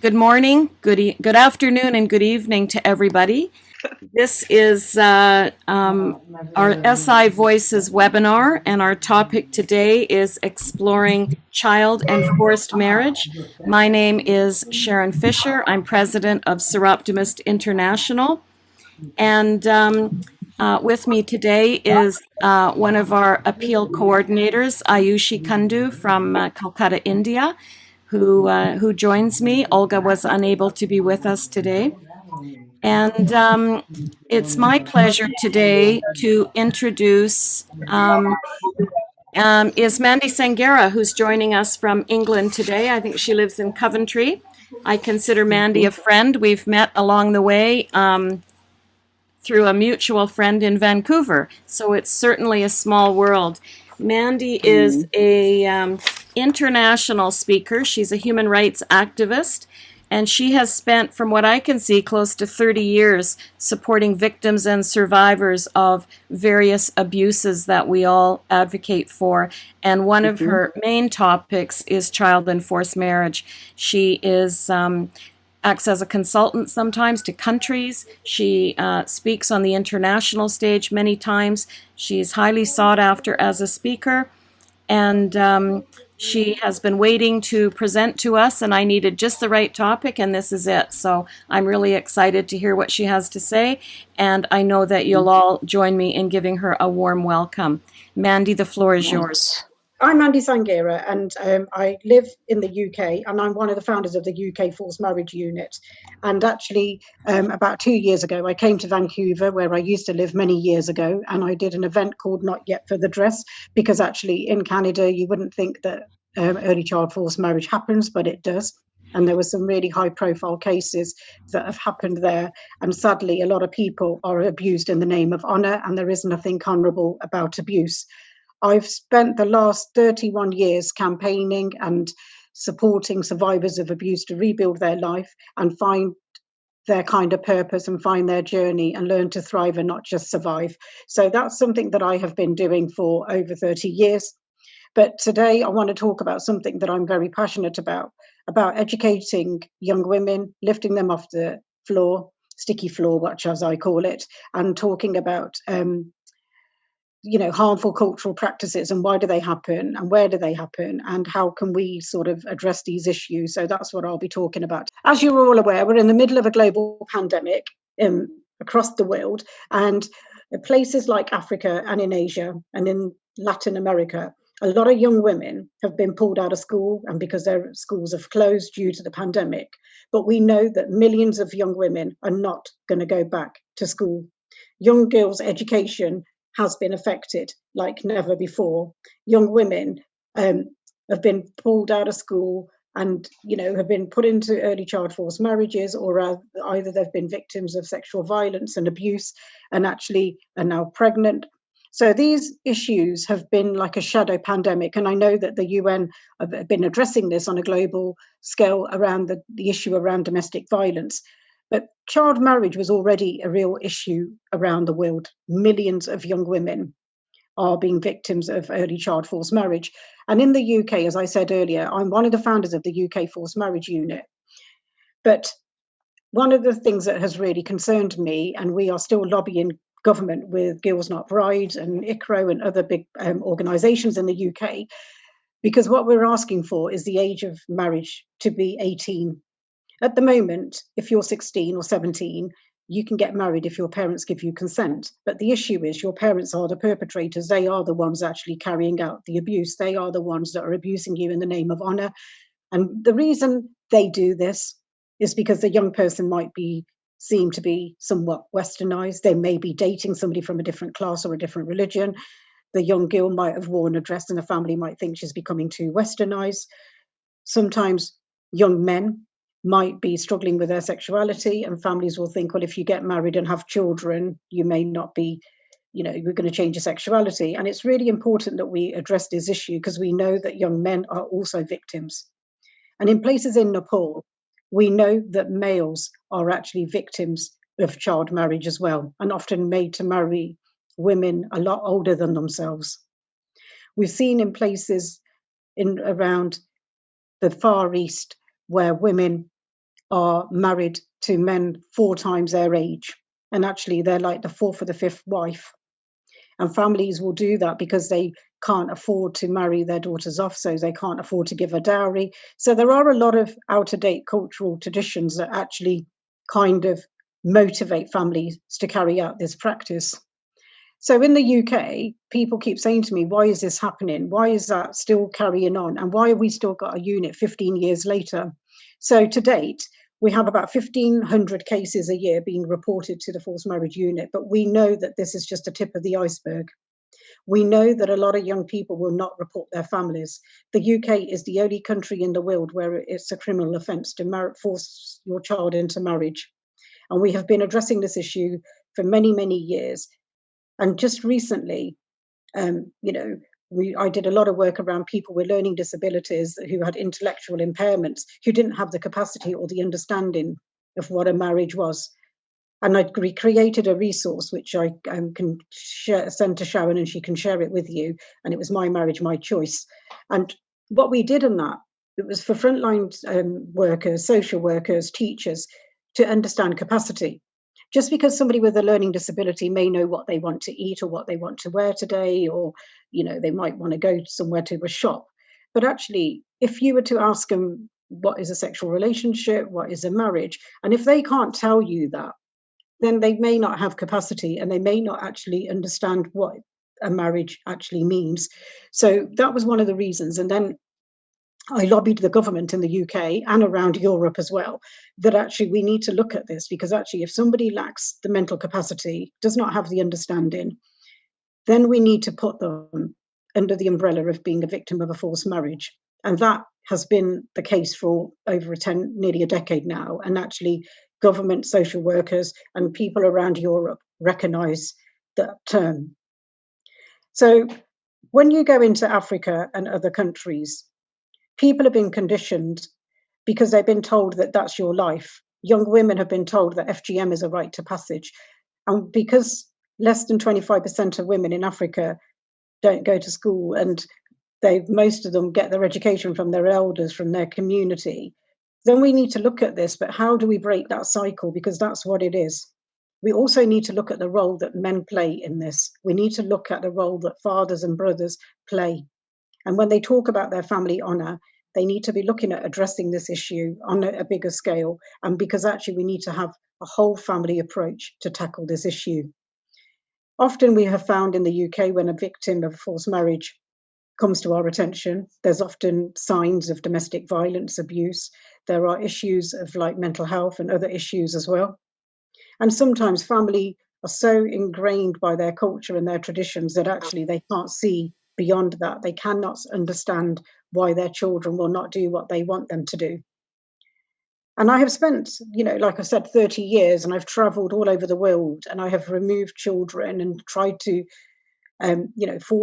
Good morning, good afternoon, and good evening to everybody. This is our SI Voices webinar, and our topic today is exploring child and forced marriage. My name is Sharon Fisher. I'm president of Soroptimist International, and with me today is one of our appeal coordinators, Ayushi Kundu from Calcutta, India, who joins me. Olga was unable to be with us today. And it's my pleasure today to introduce is Mandy Sanghera, who's joining us from England today. I think she lives in Coventry. I consider Mandy a friend. We've met along the way through a mutual friend in Vancouver. So it's certainly a small world. Mandy is a international speaker. She's a human rights activist, and she has spent, from what I can see, close to 30 years supporting victims and survivors of various abuses that we all advocate for. And one of her main topics is child and forced marriage. She is acts as a consultant sometimes to countries. She speaks on the international stage many times. She's highly sought after as a speaker, and she has been waiting to present to us, and I needed just the right topic, and this is it. So I'm really excited to hear what she has to say, and I know that you'll all join me in giving her a warm welcome. Mandy, the floor is yours. I'm Mandy Sanghera, and I live in the UK, and I'm one of the founders of the UK Forced Marriage Unit. And actually, about 2 years ago, I came to Vancouver, where I used to live many years ago, and I did an event called Not Yet for the Dress, because actually in Canada, you wouldn't think that early child forced marriage happens, but it does. And there were some really high profile cases that have happened there. And sadly, a lot of people are abused in the name of honour, and there is nothing honourable about abuse. I've spent the last 31 years campaigning and supporting survivors of abuse to rebuild their life and find their kind of purpose and find their journey and learn to thrive and not just survive. So that's something that I have been doing for over 30 years. But today I want to talk about something that I'm very passionate about educating young women, lifting them off the floor, sticky floor, which as I call it, and talking about harmful cultural practices and why do they happen and where do they happen and how can we sort of address these issues. So that's what I'll be talking about. As you're all aware, we're in the middle of a global pandemic across the world, and places like Africa and in Asia and in Latin America, a lot of young women have been pulled out of school, and because their schools have closed due to the pandemic. But we know that millions of young women are not going to go back to school. Young girls' education has been affected like never before. Young women have been pulled out of school and have been put into early child forced marriages, or either they've been victims of sexual violence and abuse and actually are now pregnant. So these issues have been like a shadow pandemic, and I know that the UN have been addressing this on a global scale around the issue around domestic violence. But child marriage was already a real issue around the world. Millions of young women are being victims of early child forced marriage. And in the UK, as I said earlier, I'm one of the founders of the UK Forced Marriage Unit. But one of the things that has really concerned me, and we are still lobbying government with Girls Not Brides and ICRO and other big organisations in the UK, because what we're asking for is the age of marriage to be 18. At the moment, if you're 16 or 17, you can get married if your parents give you consent. But the issue is your parents are the perpetrators. They are the ones actually carrying out the abuse. They are the ones that are abusing you in the name of honour. And the reason they do this is because the young person might seem to be somewhat westernized. They may be dating somebody from a different class or a different religion. The young girl might have worn a dress and the family might think she's becoming too westernized. Sometimes young men might be struggling with their sexuality, and families will think, well, if you get married and have children, you may not be, you're going to change your sexuality. And it's really important that we address this issue because we know that young men are also victims. And in places in Nepal, we know that males are actually victims of child marriage as well, and often made to marry women a lot older than themselves. We've seen in places around the Far East where women are married to men 4 times their age. And actually, they're like the 4th or the 5th wife. And families will do that because they can't afford to marry their daughters off, so they can't afford to give a dowry. So there are a lot of out-of-date cultural traditions that actually kind of motivate families to carry out this practice. So in the UK, people keep saying to me, why is this happening? Why is that still carrying on? And why have we still got a unit 15 years later? So to date, we have about 1,500 cases a year being reported to the forced marriage unit, but we know that this is just the tip of the iceberg. We know that a lot of young people will not report their families. The UK is the only country in the world where it's a criminal offence to force your child into marriage. And we have been addressing this issue for many, many years. And just recently, I did a lot of work around people with learning disabilities who had intellectual impairments, who didn't have the capacity or the understanding of what a marriage was. And I created a resource which I can send to Sharon, and she can share it with you. And it was My Marriage, My Choice. And what we did in that, it was for frontline workers, social workers, teachers, to understand capacity. Just because somebody with a learning disability may know what they want to eat or what they want to wear today, or they might want to go somewhere to a shop. But actually, if you were to ask them what is a sexual relationship, what is a marriage, and if they can't tell you that, then they may not have capacity and they may not actually understand what a marriage actually means. So that was one of the reasons. And then I lobbied the government in the UK and around Europe as well, that actually we need to look at this, because actually if somebody lacks the mental capacity, does not have the understanding, then we need to put them under the umbrella of being a victim of a forced marriage. And that has been the case for over nearly a decade now. And actually government, social workers and people around Europe recognise that term. So when you go into Africa and other countries, people have been conditioned because they've been told that that's your life. Young women have been told that FGM is a rite of passage. And because less than 25% of women in Africa don't go to school, and most of them get their education from their elders, from their community, then we need to look at this. But how do we break that cycle? Because that's what it is. We also need to look at the role that men play in this. We need to look at the role that fathers and brothers play. And when they talk about their family honour, they need to be looking at addressing this issue on a bigger scale. And because actually we need to have a whole family approach to tackle this issue. Often we have found in the UK, when a victim of forced marriage comes to our attention, there's often signs of domestic violence, abuse. There are issues of like mental health and other issues as well. And sometimes family are so ingrained by their culture and their traditions that actually they can't see beyond that. They cannot understand why their children will not do what they want them to do. And I have spent, like I said, 30 years, and I've traveled all over the world, and I have removed children and tried to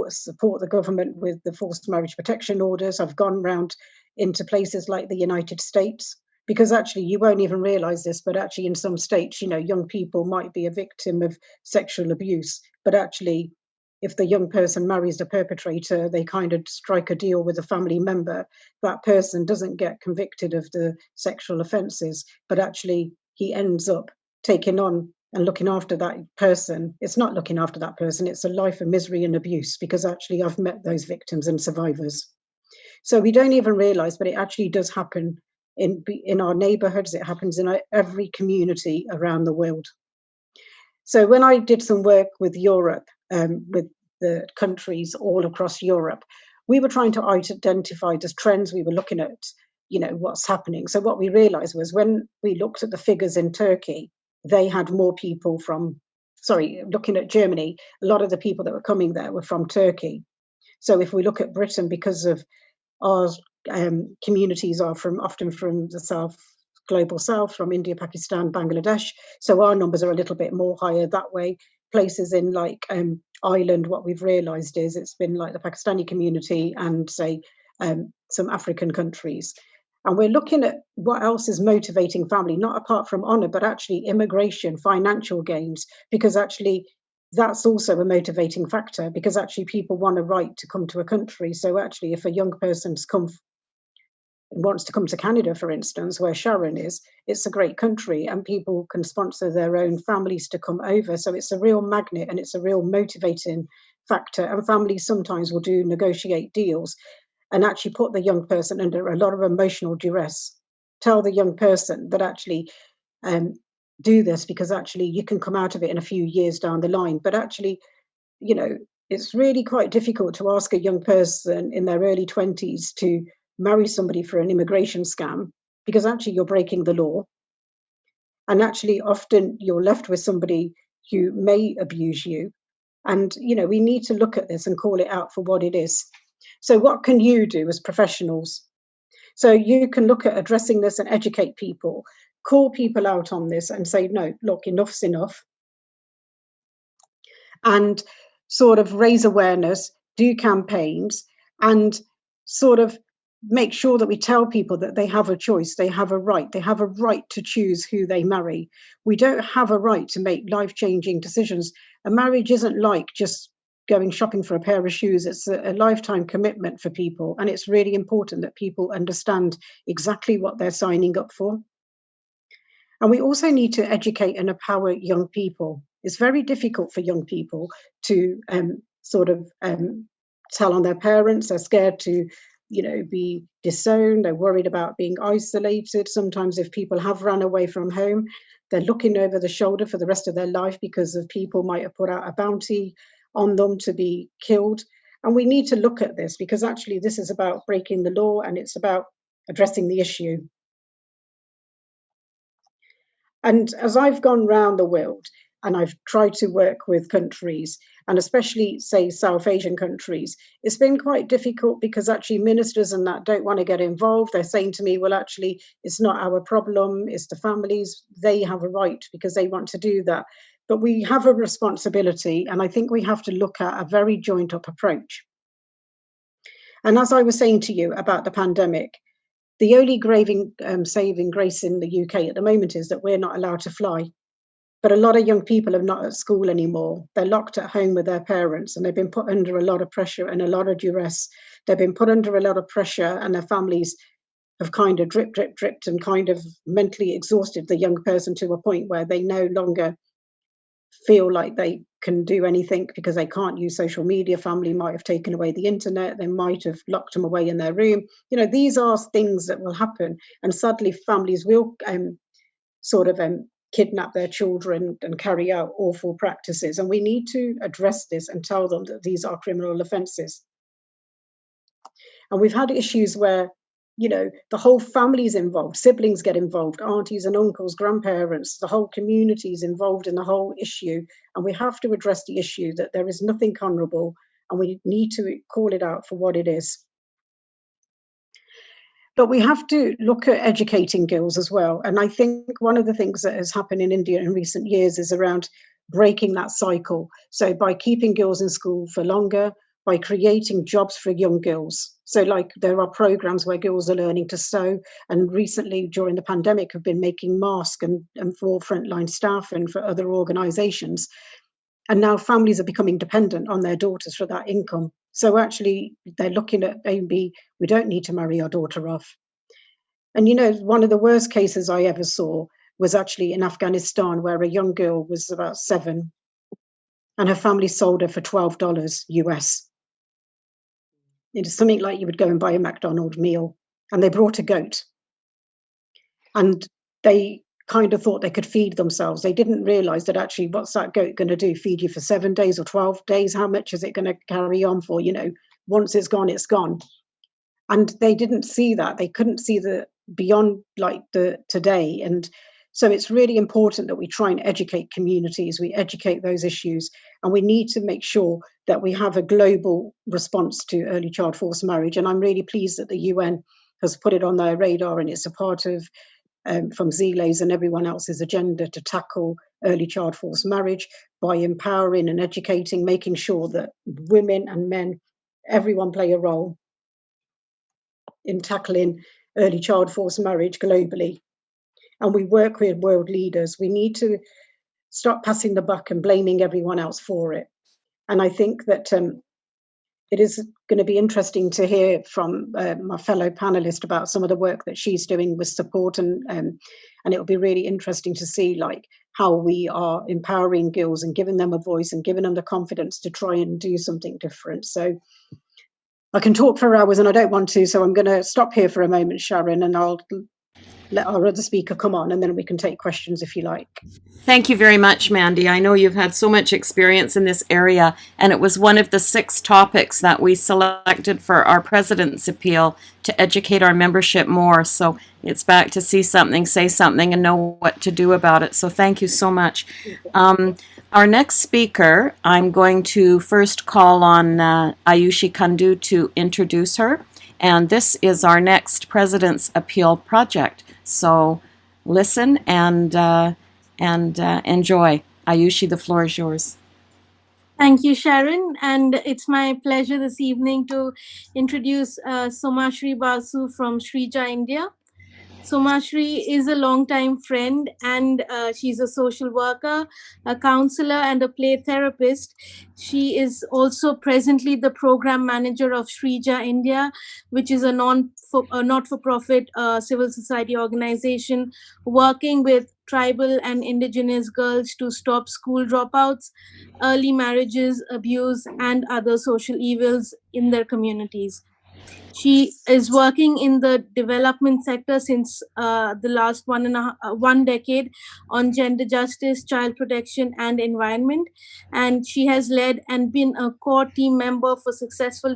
support the government with the forced marriage protection orders. I've gone round into places like the United States, because actually you won't even realize this, but actually in some states, young people might be a victim of sexual abuse, but actually if the young person marries the perpetrator, they kind of strike a deal with a family member. That person doesn't get convicted of the sexual offences, but actually he ends up taking on and looking after that person. It's not looking after that person, it's a life of misery and abuse, because actually I've met those victims and survivors. So we don't even realise, but it actually does happen in our neighbourhoods. It happens in every community around the world. So when I did some work with Europe, with the countries all across Europe, we were trying to identify the trends. We were looking at, what's happening. So what we realised was, when we looked at the figures in Turkey, they had more people looking at Germany, a lot of the people that were coming there were from Turkey. So if we look at Britain, because of our communities are often from the global south, from India, Pakistan, Bangladesh. So our numbers are a little bit more higher that way. Places in like Ireland, what we've realised is it's been like the Pakistani community and say some African countries. And we're looking at what else is motivating family, not apart from honour, but actually immigration, financial gains, because actually that's also a motivating factor, because actually people want a right to come to a country. So actually if a young person's come wants to come to Canada, for instance, where Sharon is, it's a great country and people can sponsor their own families to come over. So it's a real magnet and it's a real motivating factor. And families sometimes will negotiate deals and actually put the young person under a lot of emotional duress. Tell the young person that actually do this because actually you can come out of it in a few years down the line. But actually, you know, it's really quite difficult to ask a young person in their early 20s to marry somebody for an immigration scam because actually you're breaking the law. And actually, often you're left with somebody who may abuse you. And, you know, we need to look at this and call it out for what it is. So, what can you do as professionals? So, you can look at addressing this and educate people, call people out on this and say, no, look, enough's enough. And sort of raise awareness, do campaigns, and sort of make sure that we tell people that they have a choice, they have a right, to choose who they marry. We don't have a right to make life-changing decisions. A marriage isn't like just going shopping for a pair of shoes. It's a lifetime commitment for people, and it's really important that people understand exactly what they're signing up for. And we also need to educate and empower young people. It's very difficult for young people to tell on their parents. They're scared to, be disowned. They're worried about being isolated. Sometimes if people have run away from home, they're looking over the shoulder for the rest of their life because of people might have put out a bounty on them to be killed. And we need to look at this because actually this is about breaking the law and it's about addressing the issue. And as I've gone around the world and I've tried to work with countries, and especially, say, South Asian countries, it's been quite difficult because actually ministers and that don't want to get involved. They're saying to me, well, actually, it's not our problem, it's the families. They have a right because they want to do that. But we have a responsibility, and I think we have to look at a very joined up approach. And as I was saying to you about the pandemic, the only saving grace in the UK at the moment is that we're not allowed to fly. But a lot of young people are not at school anymore. They're locked at home with their parents and they've been put under a lot of pressure and a lot of duress. They've been put under a lot of pressure and their families have kind of dripped and kind of mentally exhausted the young person to a point where they no longer feel like they can do anything because they can't use social media. Family might have taken away the internet. They might have locked them away in their room. These are things that will happen. And suddenly families will kidnap their children and carry out awful practices. And we need to address this and tell them that these are criminal offences. And we've had issues where, the whole family is involved, siblings get involved, aunties and uncles, grandparents, the whole community is involved in the whole issue. And we have to address the issue that there is nothing honourable and we need to call it out for what it is. But we have to look at educating girls as well. And I think one of the things that has happened in India in recent years is around breaking that cycle. So by keeping girls in school for longer, by creating jobs for young girls. So like there are programs where girls are learning to sew, and recently during the pandemic have been making masks and for frontline staff and for other organizations. And now families are becoming dependent on their daughters for that income. So actually they're looking at maybe we don't need to marry our daughter off. And one of the worst cases I ever saw was actually in Afghanistan, where a young girl was about 7 and her family sold her for $12 US. It is something like you would go and buy a McDonald's meal. And they brought a goat. And they kind of thought they could feed themselves. They didn't realize that actually what's that goat going to do? Feed you for 7 days or 12 days? How much is it going to carry on for? Once it's gone, it's gone. And they didn't see that. They couldn't see the beyond like the today. And so it's really important that we try and educate communities, we educate those issues, and we need to make sure that we have a global response to early child forced marriage. And I'm really pleased that the UN has put it on their radar, and it's a part of from Zile's and everyone else's agenda to tackle early child forced marriage by empowering and educating, making sure that women and men, everyone play a role in tackling early child forced marriage globally. And we work with world leaders. We need to stop passing the buck and blaming everyone else for it. And I think that it is going to be interesting to hear from my fellow panelist about some of the work that she's doing with support, and it'll be really interesting to see like how we are empowering girls and giving them a voice and giving them the confidence to try and do something different. So I can talk for hours and I don't want to, so I'm going to stop here for a moment, Sharon, and I'll let our other speaker come on, and then we can take questions if you like. Thank you very much, Mandy. I know you've had so much experience in this area, and it was one of the 6 topics that we selected for our President's Appeal to educate our membership more. So it's back to see something, say something, and know what to do about it. So thank you so much. Our next speaker, I'm going to first call on Ayushi Kundu to introduce her. And this is our next President's Appeal project. So listen and enjoy. Ayushi, the floor is yours. Thank you, Sharon. And it's my pleasure this evening to introduce Somasree Basu from Shreeja India. Somasree is a longtime friend, and she's a social worker, a counselor, and a play therapist. She is also presently the program manager of Shreeja India, which is a not-for-profit civil society organization working with tribal and indigenous girls to stop school dropouts, early marriages, abuse, and other social evils in their communities. She is working in the development sector since the last one decade on gender justice, child protection, and environment. And she has led and been a core team member for successful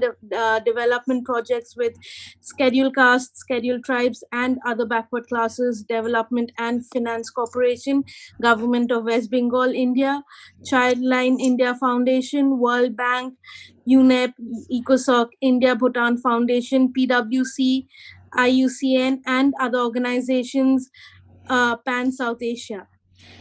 development projects with Scheduled Castes, Scheduled Tribes, and other backward classes, Development and Finance Corporation, Government of West Bengal, India, Childline India Foundation, World Bank, UNEP, ECOSOC, India Bhutan Foundation, PwC, IUCN, and other organizations pan South Asia.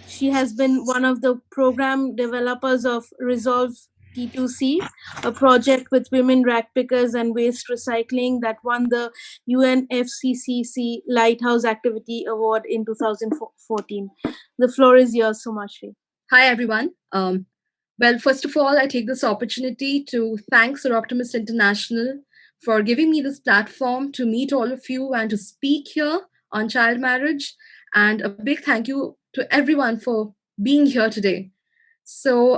She has been one of the program developers of Resolve T2C, a project with women rag pickers and waste recycling that won the UNFCCC Lighthouse Activity Award in 2014. The floor is yours, Sumishri. Hi, everyone. Well, first of all, I take this opportunity to thank Soroptimist International for giving me this platform to meet all of you and to speak here on child marriage. And a big thank you to everyone for being here today. So,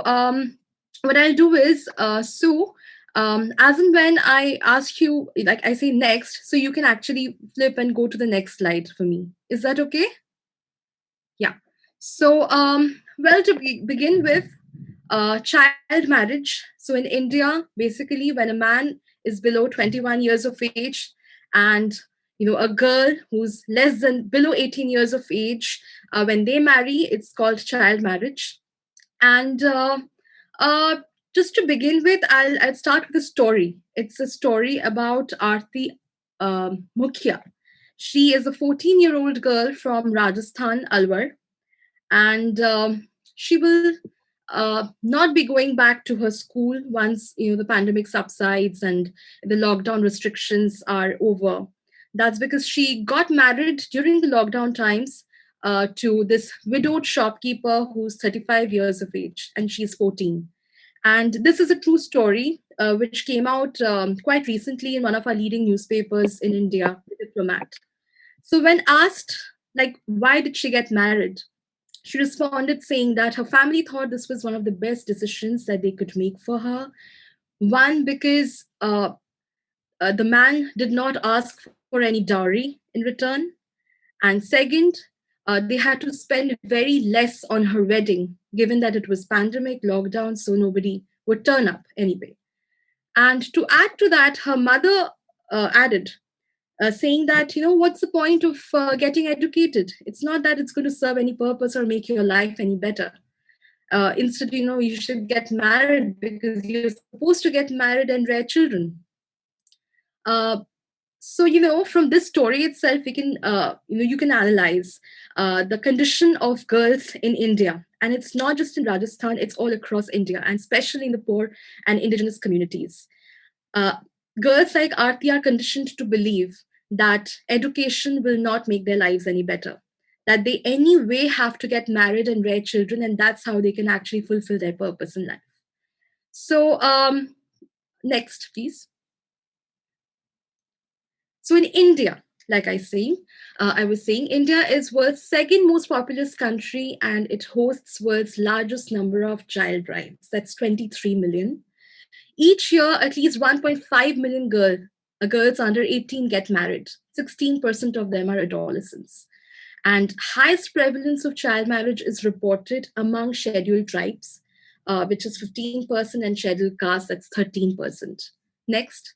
what I'll do is, as and when I ask you, like I say next, so you can actually flip and go to the next slide for me. Is that okay? Yeah. So, well, to begin with, child marriage. So in India, basically, when a man is below 21 years of age and a girl who's below 18 years of age, when they marry, it's called child marriage. And just to begin with, I'll start with a story. It's a story about Aarti Mukhia. She is a 14-year-old girl from Rajasthan, Alwar, and she will not be going back to her school once the pandemic subsides and the lockdown restrictions are over. That's because she got married during the lockdown times to this widowed shopkeeper who's 35 years of age, and she's 14. And this is a true story which came out quite recently in one of our leading newspapers in India, The Diplomat. So when asked, like, why did she get married? She responded saying that her family thought this was one of the best decisions that they could make for her. One, because the man did not ask for any dowry in return. And second, they had to spend very less on her wedding, given that it was pandemic, lockdown, so nobody would turn up anyway. And to add to that, her mother added, saying that, what's the point of getting educated? It's not that it's going to serve any purpose or make your life any better. Instead, you should get married because you're supposed to get married and rear children. So, from this story itself, we can, you can analyze the condition of girls in India. And it's not just in Rajasthan, it's all across India, and especially in the poor and indigenous communities. Girls like Aarti are conditioned to believe that education will not make their lives any better, that they anyway have to get married and rear children, and that's how they can actually fulfill their purpose in life. So Next, please. So in India, like I was saying, India is world's second most populous country, and it hosts world's largest number of child brides. That's 23 million. Each year, at least 1.5 million girls under 18 get married. 16% of them are adolescents. And highest prevalence of child marriage is reported among scheduled tribes, which is 15%, and scheduled castes, that's 13%. Next.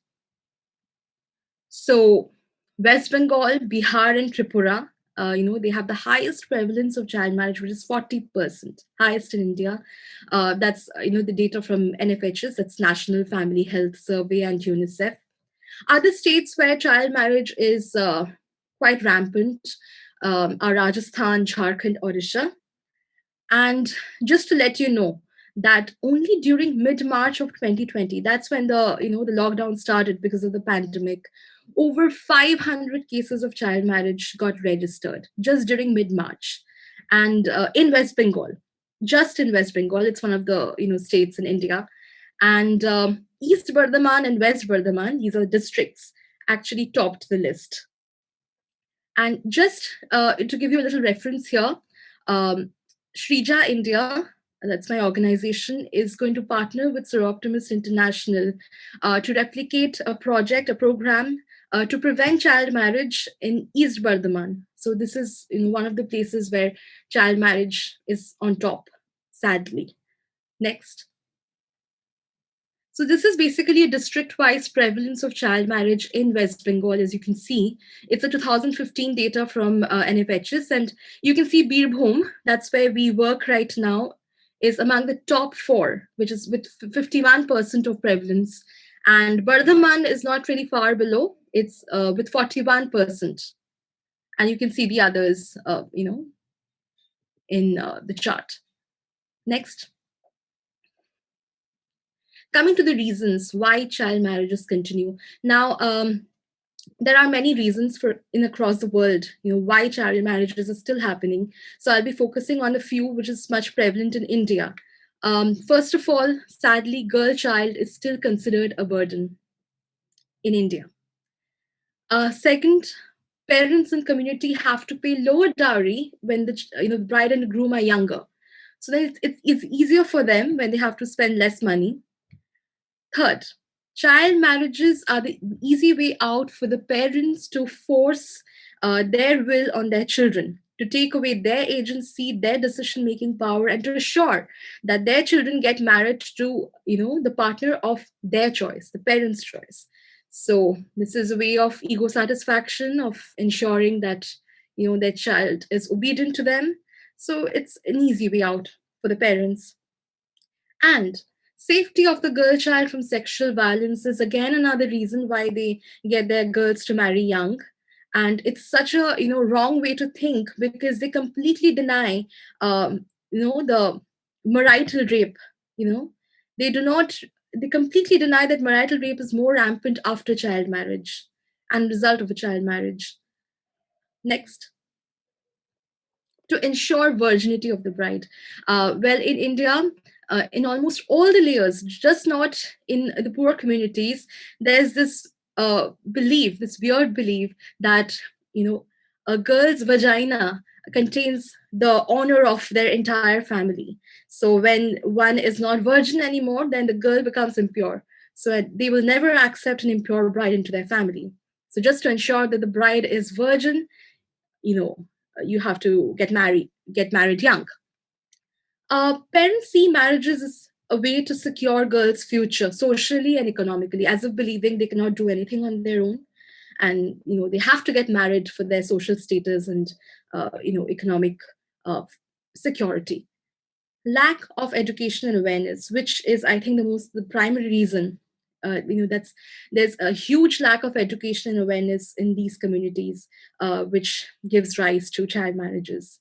So West Bengal, Bihar, and Tripura, they have the highest prevalence of child marriage, which is 40%, highest in India. That's the data from NFHS, that's National Family Health Survey, and UNICEF. Other states where child marriage is quite rampant are Rajasthan, Jharkhand, Odisha. And just to let you know that only during mid-March of 2020, that's when the lockdown started because of the pandemic, over 500 cases of child marriage got registered just during mid-March. And in West Bengal, just in West Bengal, it's one of the states in India. And East Bardhaman and West Bardhaman, these are districts, actually topped the list. And just to give you a little reference here, Shreeja India, that's my organization, is going to partner with Soroptimist International to replicate a program to prevent child marriage in East Bardhaman. So this is one of the places where child marriage is on top, sadly. Next. So this is basically a district-wise prevalence of child marriage in West Bengal, as you can see. It's a 2015 data from NFHS, and you can see Birbhum, that's where we work right now, is among the top 4, which is with 51% of prevalence. And Bardhaman is not really far below. It's with 41%. And you can see the others, in the chart. Next. Coming to the reasons why child marriages continue. Now, there are many reasons across the world, why child marriages are still happening. So I'll be focusing on a few which is much prevalent in India. First of all, sadly, girl child is still considered a burden in India. Second, parents and community have to pay lower dowry when the bride and groom are younger. So then it's easier for them when they have to spend less money. Third, child marriages are the easy way out for the parents to force their will on their children, to take away their agency, their decision-making power, and to assure that their children get married to, the partner of their choice, the parents' choice. So this is a way of ego satisfaction, of ensuring that, their child is obedient to them. So it's an easy way out for the parents. And safety of the girl child from sexual violence is again another reason why they get their girls to marry young. And it's such a wrong way to think, because they completely deny the marital rape. They completely deny that marital rape is more rampant after child marriage and result of a child marriage. Next. To ensure virginity of the bride. Well, in India, in almost all the layers, just not in the poor communities, there's this belief, this weird belief that, a girl's vagina contains the honor of their entire family. So when one is not virgin anymore, then the girl becomes impure. So they will never accept an impure bride into their family. So just to ensure that the bride is virgin, you have to get married young. Parents see marriages as a way to secure girls' future socially and economically, as if believing they cannot do anything on their own, and they have to get married for their social status and economic security. Lack of education and awareness, which is, I think, the primary reason. There's a huge lack of education and awareness in these communities, which gives rise to child marriages.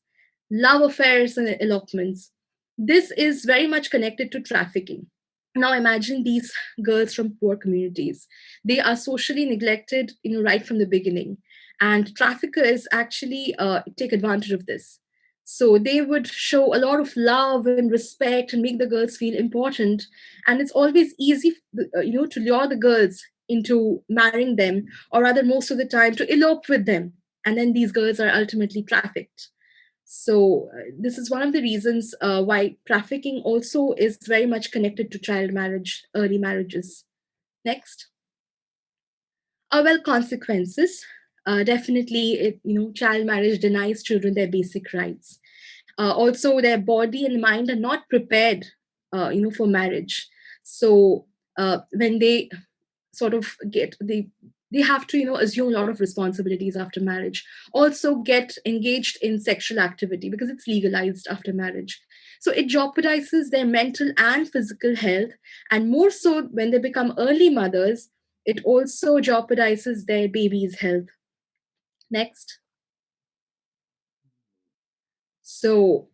Love affairs and elopements. This is very much connected to trafficking. Now imagine these girls from poor communities. They are socially neglected, right from the beginning, and traffickers actually take advantage of this. So they would show a lot of love and respect and make the girls feel important. And it's always easy, to lure the girls into marrying them, or rather, most of the time, to elope with them. And then these girls are ultimately trafficked. So this is one of the reasons why trafficking also is very much connected to child marriage, early marriages. Next. Well, consequences. Definitely, child marriage denies children their basic rights. Also, their body and mind are not prepared, for marriage. So when they sort of they have to assume a lot of responsibilities after marriage, also get engaged in sexual activity because it's legalized after marriage. So it jeopardizes their mental and physical health, and more so when they become early mothers, it also jeopardizes their baby's health. Next. So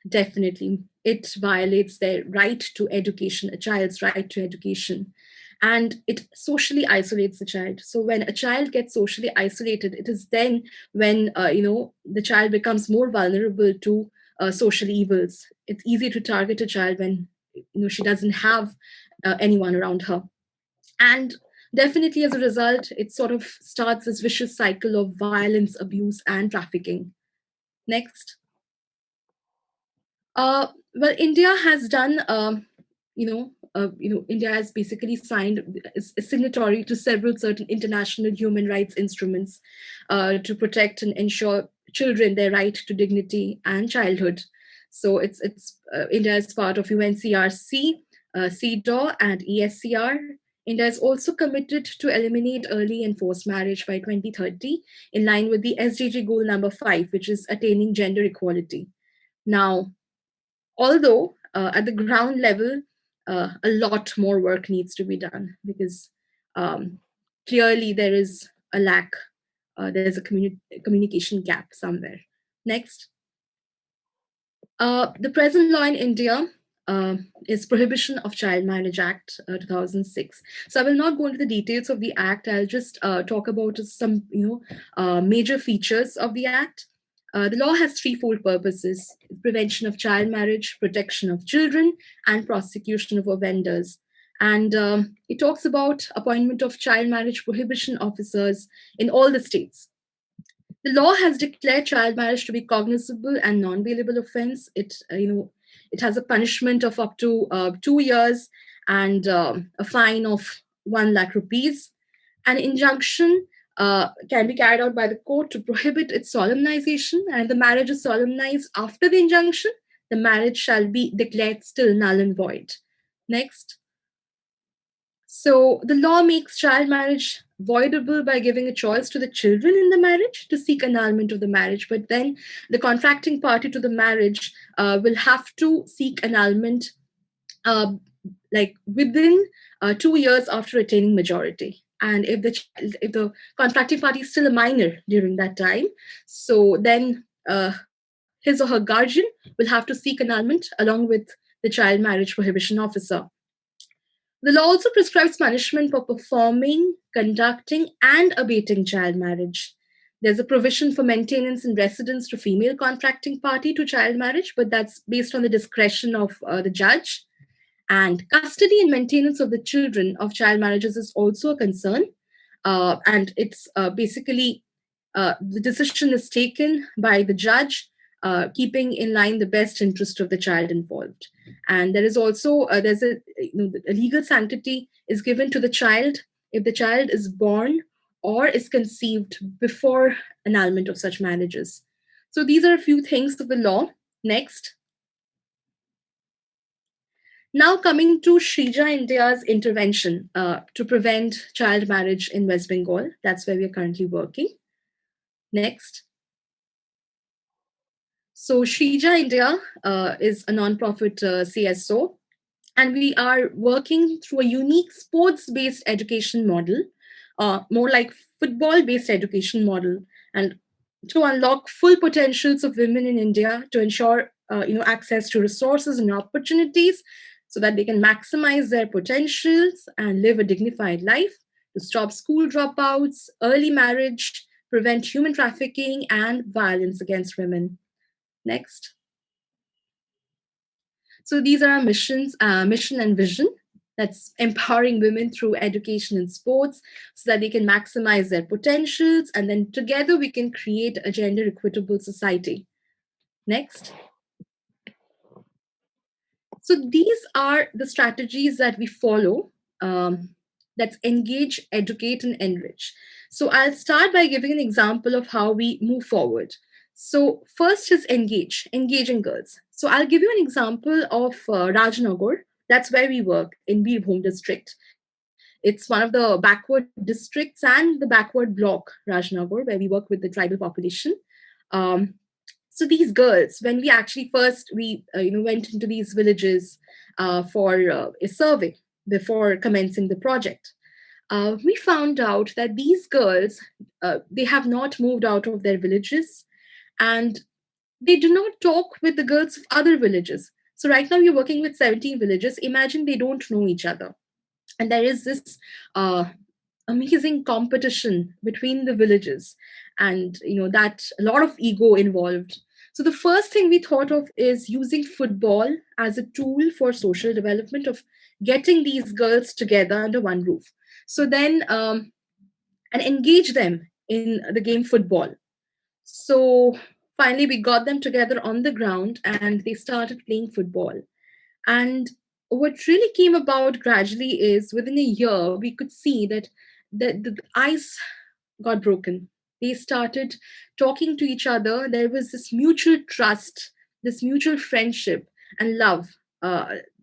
definitely, it violates their right to education, a child's right to education, and it socially isolates the child. So when a child gets socially isolated, it is then when the child becomes more vulnerable to social evils. It's easy to target a child when she doesn't have anyone around her, and definitely as a result, it sort of starts this vicious cycle of violence, abuse, and trafficking. Next. Well, India has done, India has basically signed, is a signatory to several certain international human rights instruments to protect and ensure children their right to dignity and childhood. So India is part of UNCRC, CEDAW, and ESCR. India is also committed to eliminate early and forced marriage by 2030, in line with the SDG goal number 5, which is attaining gender equality. Now, although at the ground level, a lot more work needs to be done because clearly there is a lack, there's a communication gap somewhere. Next. The present law in India is Prohibition of Child Marriage Act 2006. So I will not go into the details of the act. I'll just talk about some major features of the act. The law has threefold purposes: prevention of child marriage, protection of children, and prosecution of offenders. And it talks about appointment of child marriage prohibition officers in all the states. The law has declared child marriage to be cognizable and non-bailable offense. It has a punishment of up to 2 years and a fine of 1 lakh rupees. An injunction can be carried out by the court to prohibit its solemnization, and if the marriage is solemnized after the injunction, the marriage shall be declared still null and void. Next. So the law makes child marriage voidable by giving a choice to the children in the marriage to seek annulment of the marriage. But then the contracting party to the marriage will have to seek annulment within 2 years after attaining majority. And if the contracting party is still a minor during that time, so then his or her guardian will have to seek annulment along with the child marriage prohibition officer. The law also prescribes punishment for performing, conducting, and abating child marriage. There's a provision for maintenance and residence to female contracting party to child marriage, but that's based on the discretion of the judge. And custody and maintenance of the children of child marriages is also a concern. And it's basically the decision is taken by the judge, keeping in line the best interest of the child involved. And there is also there's a legal sanctity is given to the child if the child is born or is conceived before annulment of such marriages. So these are a few things of the law. Next. Now coming to Shreeja India's intervention to prevent child marriage in West Bengal. That's where we are currently working. Next. So Shreeja India is a non-profit CSO, and we are working through a unique sports-based education model, more like football-based education model, and to unlock full potentials of women in India to ensure access to resources and opportunities so that they can maximize their potentials and live a dignified life, to stop school dropouts, early marriage, prevent human trafficking, and violence against women. Next. So these are our mission and vision. That's empowering women through education and sports so that they can maximize their potentials. And then together we can create a gender equitable society. Next. So these are the strategies that we follow. That's engage, educate, and enrich. So I'll start by giving an example of how we move forward. So first is engaging girls. So I'll give you an example of Rajnagar. That's where we work in Birbhum district. It's one of the backward districts and the backward block, Rajnagar, where we work with the tribal population. Um, so these girls, when we actually first went into these villages for a survey before commencing the project, we found out that these girls, they have not moved out of their villages, and they do not talk with the girls of other villages. So right now we're working with 17 villages. Imagine they don't know each other, and there is this amazing competition between the villages, and that a lot of ego involved. So the first thing we thought of is using football as a tool for social development, of getting these girls together under one roof. So then and engage them in the game football. So finally we got them together on the ground and they started playing football. And what really came about gradually is within a year, we could see that the ice got broken. They started talking to each other. There was this mutual trust, this mutual friendship and love,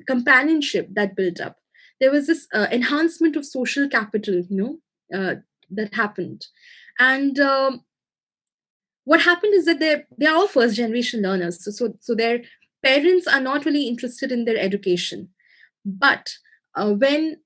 companionship that built up. There was this enhancement of social capital, that happened. And what happened is that they're all first generation learners. So their parents are not really interested in their education. But when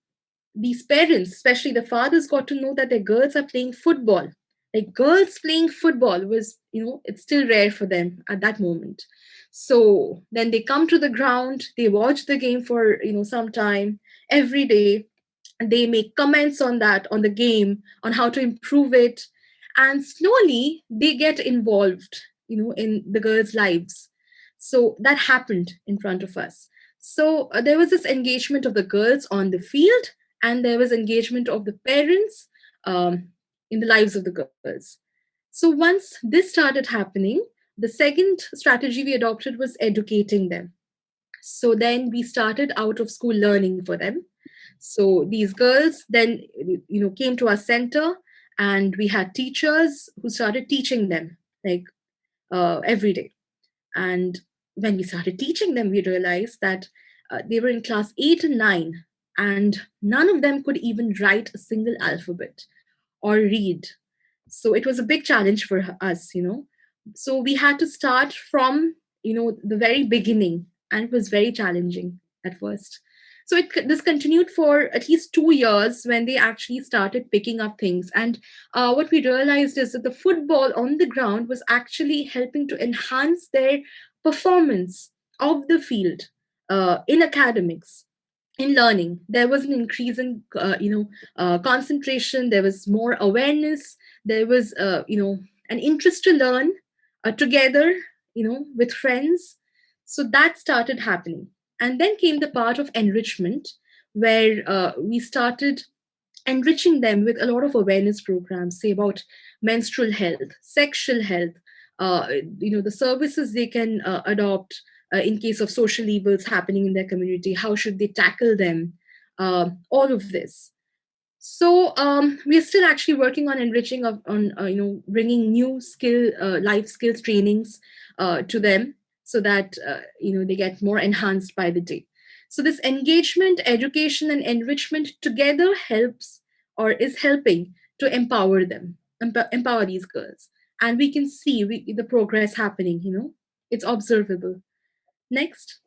these parents, especially the fathers, got to know that their girls are playing football, like girls playing football was, it's still rare for them at that moment. So then they come to the ground, they watch the game for, some time every day. And they make comments on that, on the game, on how to improve it. And slowly they get involved, in the girls' lives. So that happened in front of us. So there was this engagement of the girls on the field, and there was engagement of the parents in the lives of the girls. So once this started happening, the second strategy we adopted was educating them. So then we started out of school learning for them. So these girls then came to our center, and we had teachers who started teaching them, like every day. And when we started teaching them, we realized that they were in class 8 and 9, and none of them could even write a single alphabet or read. So it was a big challenge for us. So we had to start from, the very beginning, and it was very challenging at first. So this continued for at least 2 years when they actually started picking up things. And what we realized is that the football on the ground was actually helping to enhance their performance of the field in academics, in learning. There was an increase in concentration. There was more awareness. There was an interest to learn together, with friends. So that started happening. And then came the part of enrichment, where we started enriching them with a lot of awareness programs, say about menstrual health, sexual health, the services they can adopt in case of social evils happening in their community. How should they tackle them? All of this. So we are still actually working on enriching on bringing new life skills trainings to them, so that they get more enhanced by the day. So this engagement, education, and enrichment together helps, or is helping to empower them, empower these girls, and we can see the progress happening. It's observable. Next.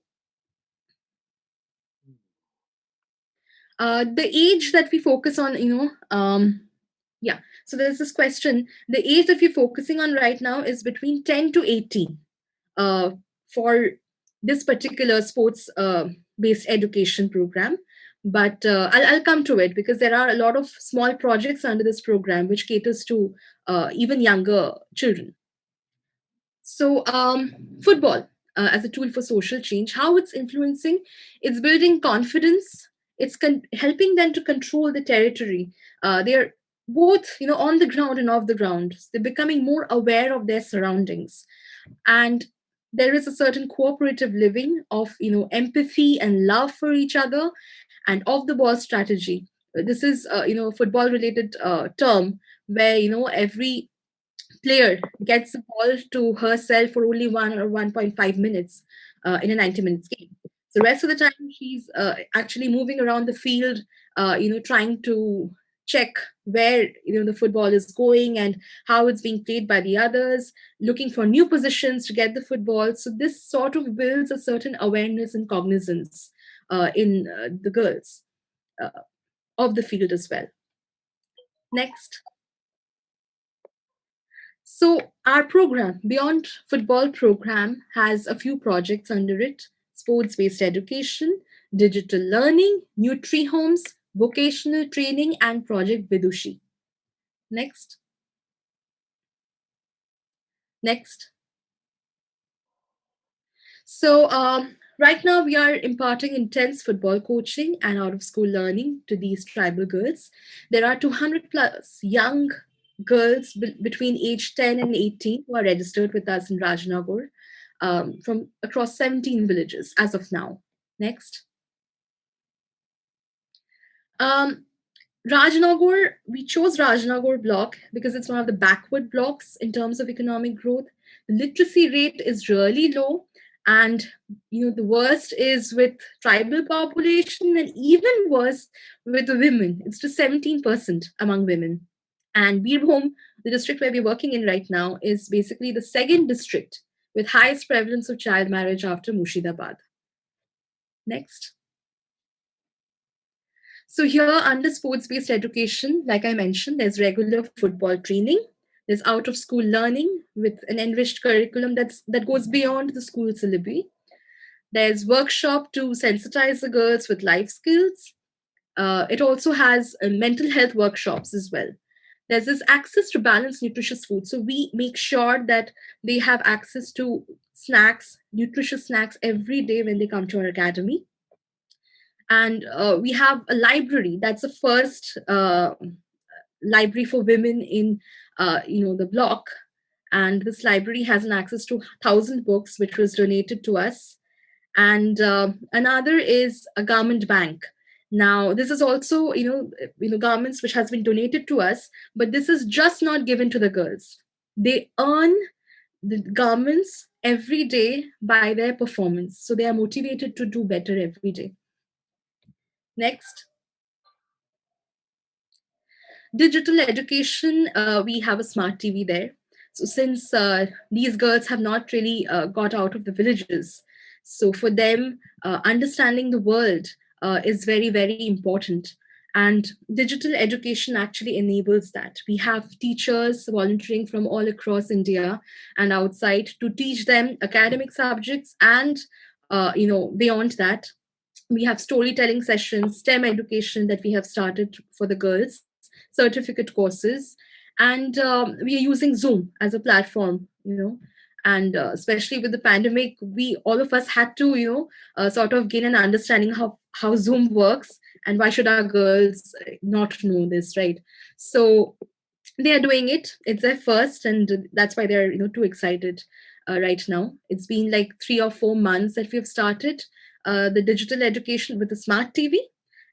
The age that we focus on, yeah. So there's this question. The age that we're focusing on right now is between 10 to 18 for this particular sports-based education program. But I'll come to it, because there are a lot of small projects under this program which caters to even younger children. So, football as a tool for social change, how it's influencing, it's building confidence, it's helping them to control the territory. They're both, on the ground and off the ground. They're becoming more aware of their surroundings, and there is a certain cooperative living of, empathy and love for each other, and off the ball strategy. This is, a football related term where, every player gets the ball to herself for only 1 or 1.5 minutes in a 90 minutes game. The rest of the time, she's actually moving around the field, trying to check where the football is going and how it's being played by the others, looking for new positions to get the football. So this sort of builds a certain awareness and cognizance in the girls uh, of the field as well. Next. So our program, Beyond Football program, has a few projects under it: sports-based education, digital learning, Nutri homes, vocational training, and Project Vidushi. Next. Next. So right now we are imparting intense football coaching and out-of-school learning to these tribal girls. There are 200 plus young girls between age 10 and 18 who are registered with us in Rajnagar from across 17 villages as of now. Next. Um, Rajnagar, we chose Rajnagar block because it's one of the backward blocks in terms of economic growth. The literacy rate is really low, and the worst is with tribal population, and even worse with the women. It's just 17% among women. And Birbhum, the district where we're working in right now, is basically the second district with highest prevalence of child marriage after Murshidabad. Next. So here under sports-based education, like I mentioned, there's regular football training. There's out-of-school learning with an enriched curriculum that goes beyond the school syllabi. There's workshop to sensitize the girls with life skills. It also has mental health workshops as well. There's this access to balanced, nutritious food. So we make sure that they have access to snacks, nutritious snacks every day when they come to our academy. And we have a library that's the first library for women in the block, and this library has an access to 1,000 books which was donated to us. And another is a garment bank. Now this is also garments which has been donated to us, but this is just not given to the girls. They earn the garments every day by their performance, so they are motivated to do better every day. Next. Digital education, we have a smart TV there. So since these girls have not really got out of the villages, so for them, understanding the world is very, very important. And digital education actually enables that. We have teachers volunteering from all across India and outside to teach them academic subjects, and beyond that, we have storytelling sessions, STEM education that we have started for the girls, certificate courses, and we are using Zoom as a platform, and especially with the pandemic, we all of us had to, sort of gain an understanding how Zoom works, and why should our girls not know this, right? So they are doing it. It's their first, and that's why they're too excited right now. It's been like 3 or 4 months that we have started the digital education with the smart TV,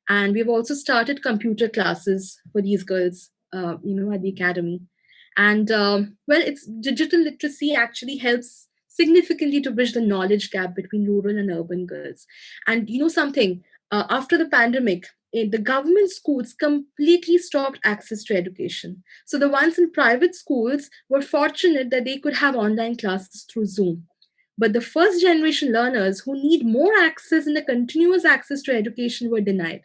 and we've also started computer classes for these girls at the academy. And well, it's digital literacy actually helps significantly to bridge the knowledge gap between rural and urban girls. And something, after the pandemic, the government schools completely stopped access to education. So the ones in private schools were fortunate that they could have online classes through Zoom. But the first generation learners who need more access and a continuous access to education were denied.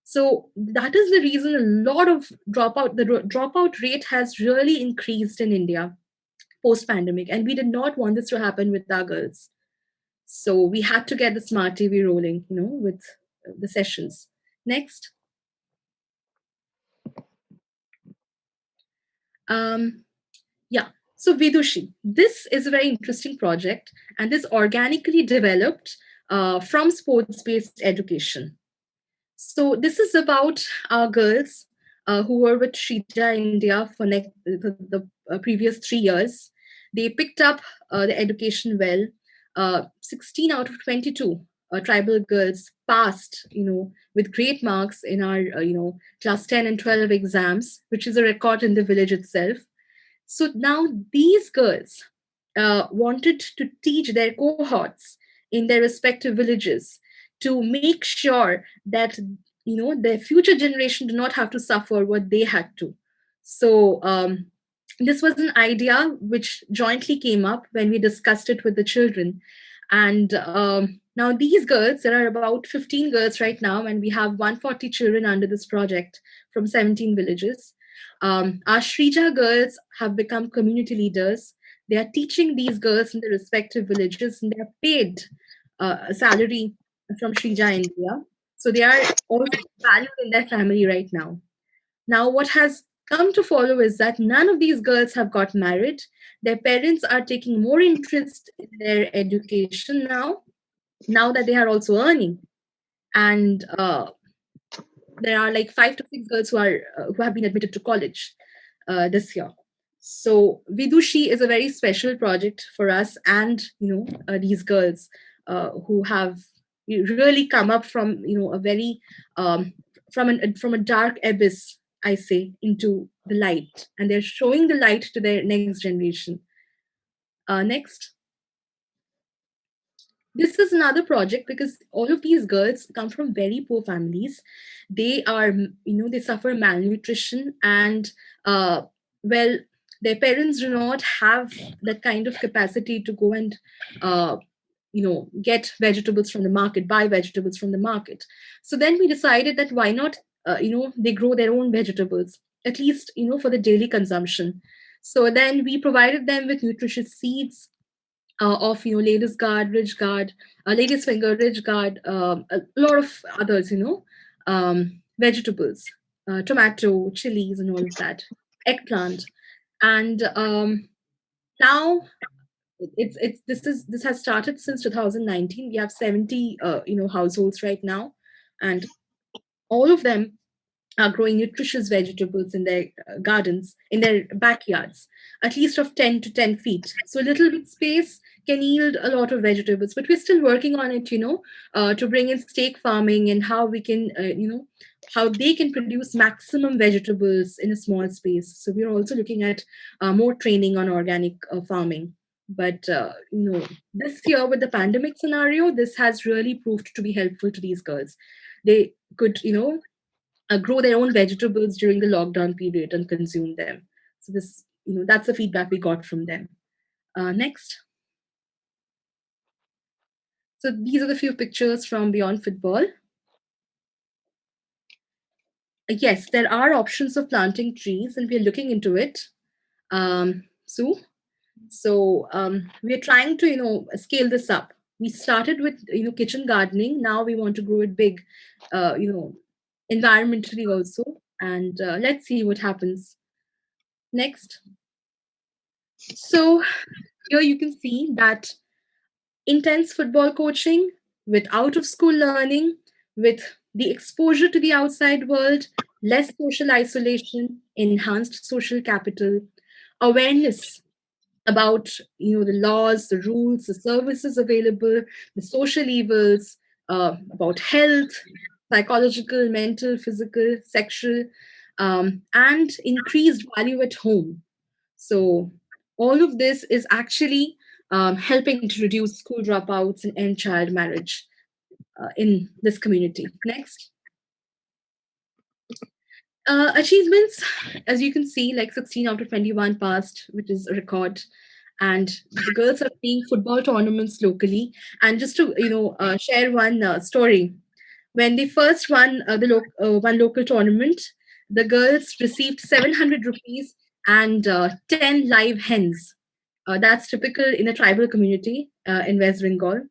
So that is the reason a lot of dropout rate has really increased in India post pandemic. And we did not want this to happen with our girls. So we had to get the smart TV rolling, with the sessions. Next. Yeah. So Vidushi, this is a very interesting project, and this organically developed from sports-based education. So this is about our girls who were with Shreeja India for the previous 3 years. They picked up the education well. 16 out of 22 tribal girls passed, with great marks in our, class 10 and 12 exams, which is a record in the village itself. So now these girls wanted to teach their cohorts in their respective villages to make sure that their future generation do not have to suffer what they had to. So this was an idea which jointly came up when we discussed it with the children. And now these girls, there are about 15 girls right now, and we have 140 children under this project from 17 villages. Our Shreeja girls have become community leaders. They are teaching these girls in their respective villages, and they are paid a salary from Shreeja India. So they are also valued in their family right now. Now, what has come to follow is that none of these girls have got married. Their parents are taking more interest in their education now that they are also earning. And there are like 5 to 6 girls who have been admitted to college this year. So Vidushi is a very special project for us, and these girls who have really come up from a very from a dark abyss, I say, into the light, and they're showing the light to their next generation. Next. This is another project because all of these girls come from very poor families. They are, they suffer malnutrition, and well, their parents do not have that kind of capacity to go and get vegetables from the market, buy vegetables from the market. So then we decided that why not they grow their own vegetables, at least for the daily consumption. So then we provided them with nutritious seeds of ladies guard, ridge guard, ladies finger, ridge guard, a lot of others, vegetables, tomato, chilies, and all of that, eggplant. And now this has started since 2019. We have 70 households right now, and all of them are growing nutritious vegetables in their gardens, in their backyards, at least of 10 to 10 feet. So a little bit space can yield a lot of vegetables, but we're still working on it, to bring in stake farming and how we can, how they can produce maximum vegetables in a small space. So we're also looking at more training on organic farming. But, this year with the pandemic scenario, this has really proved to be helpful to these girls. They could, grow their own vegetables during the lockdown period and consume them. So this, that's the feedback we got from them. Next. So these are the few pictures from Beyond Football. Yes, there are options of planting trees, and we're looking into it. Sue. So we're trying to, scale this up. We started with, kitchen gardening. Now we want to grow it big, environmentally also. And let's see what happens. Next. So here you can see that intense football coaching with out of school learning, with the exposure to the outside world, less social isolation, enhanced social capital, awareness about the laws, the rules, the services available, the social evils, about health, psychological, mental, physical, sexual, and increased value at home. So all of this is actually helping to reduce school dropouts and end child marriage in this community. Next. Achievements, as you can see, like 16 out of 21 passed, which is a record. And the girls are playing football tournaments locally. And just to share one story, when they first won one local tournament, the girls received 700 rupees and 10 live hens. That's typical in a tribal community in West Bengal.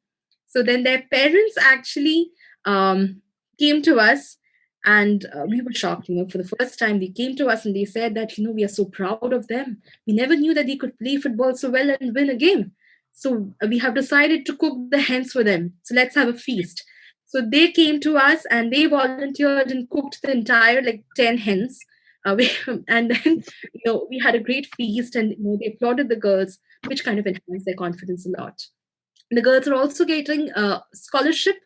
So then their parents actually came to us And we were shocked, for the first time they came to us and they said that, we are so proud of them. We never knew that they could play football so well and win a game. So we have decided to cook the hens for them. So let's have a feast. So they came to us and they volunteered and cooked the entire 10 hens. And then, we had a great feast, and they applauded the girls, which kind of enhanced their confidence a lot. The girls are also getting a scholarship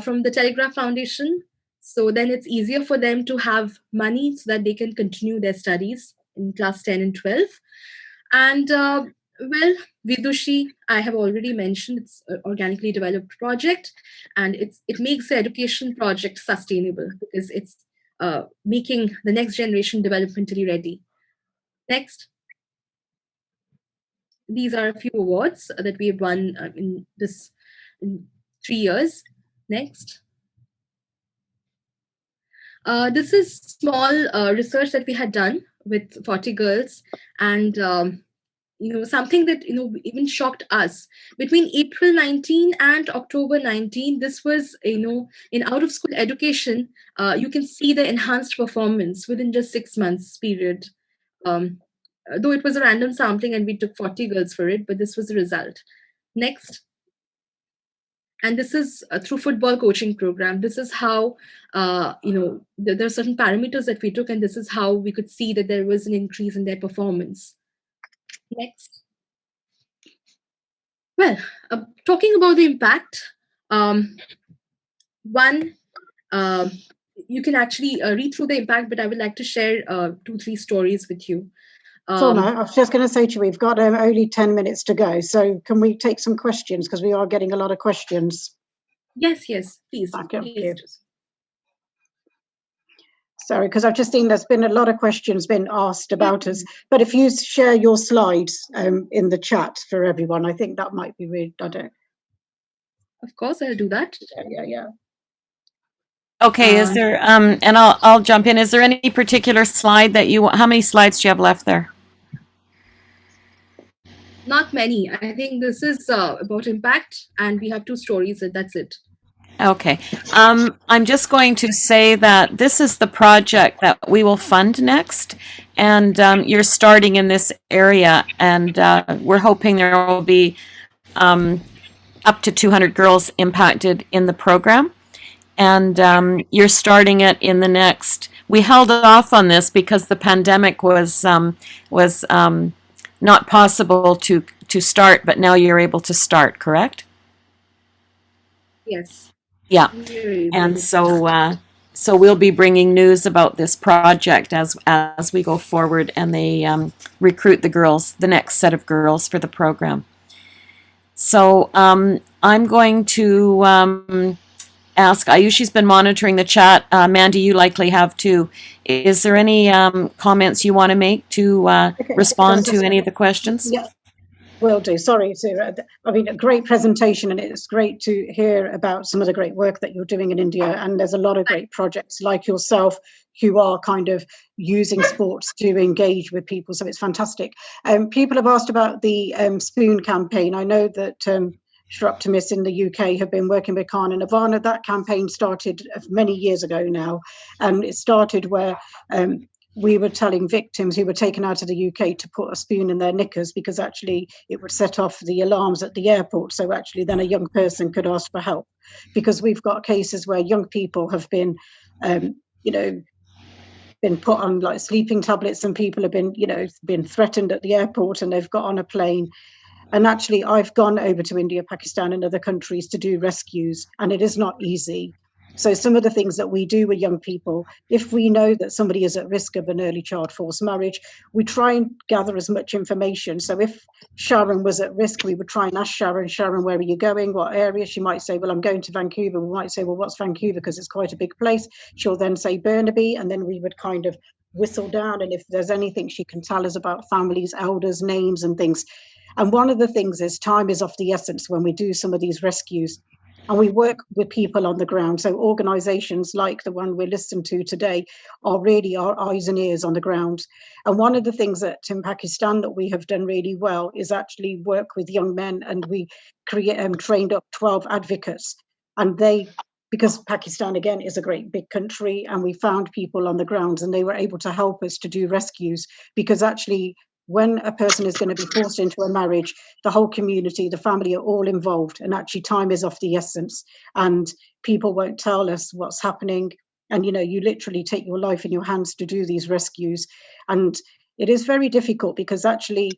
from the Telegraph Foundation. So then it's easier for them to have money so that they can continue their studies in class 10 and 12. And well, Vidushi, I have already mentioned, it's an organically developed project, and it makes the education project sustainable because it's making the next generation developmentally ready. Next. These are a few awards that we have won in 3 years. Next. This is small research that we had done with 40 girls, and something that even shocked us. Between April 19 and October 19, this was in out of school education. You can see the enhanced performance within just 6 months period. Though it was a random sampling and we took 40 girls for it, but this was the result. Next. And this is through football coaching program. This is how, there are certain parameters that we took, and this is how we could see that there was an increase in their performance. Next. Well, talking about the impact, one, you can actually read through the impact, but I would like to share 2-3 stories with you. So I was just going to say to you, we've got only 10 minutes to go. So can we take some questions? Because we are getting a lot of questions. Yes, please. Please. Sorry, because I've just seen there's been a lot of questions been asked about us. But if you share your slides in the chat for everyone, I think that might be really, I don't. Of course, I'll do that. Yeah. Okay, is there, and I'll jump in. Is there any particular slide that you want? How many slides do you have left there? Not many. I think this is about impact, and we have 2 stories, and that's it. Okay. I'm just going to say that this is the project that we will fund next, and you're starting in this area, and we're hoping there will be up to 200 girls impacted in the program, and you're starting it in the next. We held off on this because the pandemic was not possible to start, but now you're able to start, correct? Yes. Yeah, and so we'll be bringing news about this project as we go forward, and they recruit the next set of girls for the program. So I'm going to ask Ayushi's been monitoring the chat. Mandy, you likely have too. Is there any comments you want to make to respond to any of the questions? Yeah. Will do. Sorry, Sarah. I mean, a great presentation, and it's great to hear about some of the great work that you're doing in India. And there's a lot of great projects like yourself who are kind of using sports to engage with people. So it's fantastic. People have asked about the Spoon campaign. I know that Soroptimist in the UK have been working with Khan and Nirvana. That campaign started many years ago now, and it started where we were telling victims who were taken out of the UK to put a spoon in their knickers because actually it would set off the alarms at the airport. So actually then a young person could ask for help, because we've got cases where young people have been, been put on like sleeping tablets, and people have been threatened at the airport, and they've got on a plane. And actually I've gone over to India, Pakistan and other countries to do rescues, and it is not easy. So some of the things that we do with young people, if we know that somebody is at risk of an early child forced marriage, we try and gather as much information. So if Sharon was at risk, we would try and ask Sharon, where are you going? What area? She might say, well, I'm going to Vancouver. We might say, well, what's Vancouver? Because it's quite a big place. She'll then say Burnaby, and then we would kind of whistle down. And if there's anything she can tell us about families, elders, names and things. And one of the things is time is of the essence when we do some of these rescues. And we work with people on the ground. So organizations like the one we're listening to today are really our eyes and ears on the ground. And one of the things that in Pakistan that we have done really well is actually work with young men, and we trained up 12 advocates, and they because Pakistan, again, is a great big country, and we found people on the grounds and they were able to help us to do rescues, because actually when a person is going to be forced into a marriage, the whole community, the family are all involved, and actually time is of the essence, and people won't tell us what's happening. And, you literally take your life in your hands to do these rescues. And it is very difficult because actually,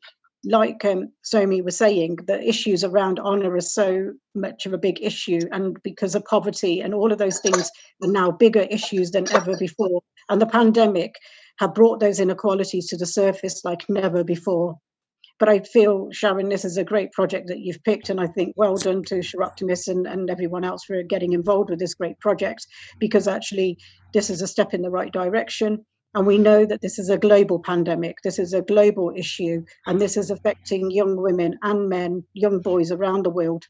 like Somi was saying, the issues around honour are so much of a big issue, and because of poverty and all of those things are now bigger issues than ever before. And the pandemic have brought those inequalities to the surface like never before. But I feel, Sharon, this is a great project that you've picked, and I think well done to Soroptimist and everyone else for getting involved with this great project, because actually this is a step in the right direction. And we know that this is a global pandemic, this is a global issue, and this is affecting young women and men, young boys around the world.